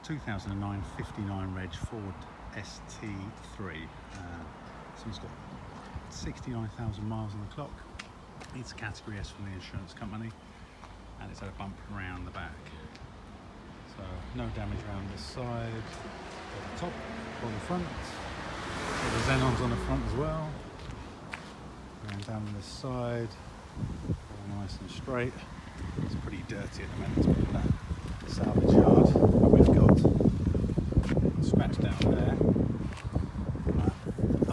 2009 59 reg Ford ST-3. So it's got 69,000 miles on the clock. It's a category S from the insurance company, and it's had a bump around the back. So no damage around this side, or the top, or the front. So the xenons on the front as well. And down this side, all nice and straight. It's pretty dirty at the minute. It's been in that salvage yard. But we've got a scratch down there.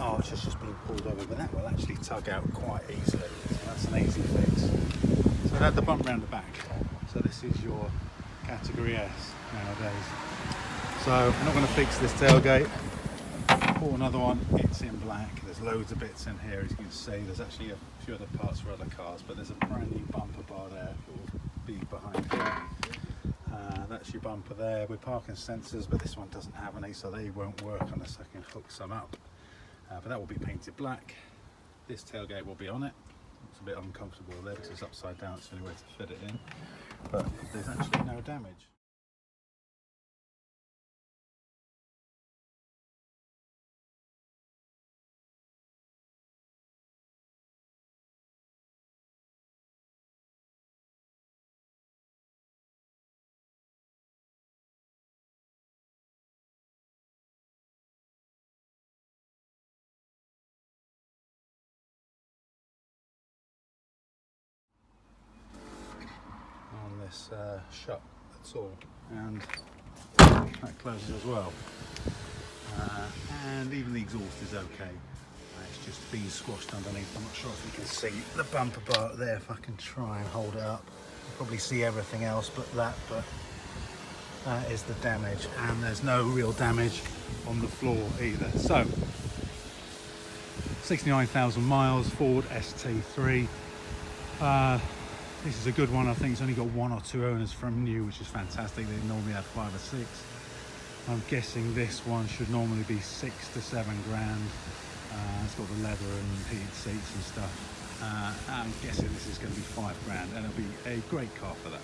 Oh, it's just been pulled over, but that will actually tug out quite easily. So that's an easy fix. So it had the bump round the back. So this is your category S nowadays. So I'm not going to fix this tailgate. Bought another one. It's in black. There's loads of bits in here, as you can see. There's actually a few other parts for other cars, but there's a brand new bumper bar there that will be behind here. That's your bumper there with parking sensors, but this one doesn't have any, so they won't work unless I can hook some up. But that will be painted black. This tailgate will be on it. It's a bit uncomfortable there because it's upside down. It's the only way to fit it in, but there's actually no damage. On this shut at all, and that closes as well, and even the exhaust is okay. It's just been squashed underneath. I'm not sure if you can see the bumper bar there. If I can try and hold it up, you'll probably see everything else but that is the damage, and there's no real damage on the floor either. So 69,000 miles, Ford ST3. This is a good one. I think it's only got 1 or 2 owners from new, which is fantastic. They normally have 5 or 6. I'm guessing this one should normally be 6 to 7 grand. It's got the leather and heated seats and stuff. I'm guessing this is going to be 5 grand, and it'll be a great car for that.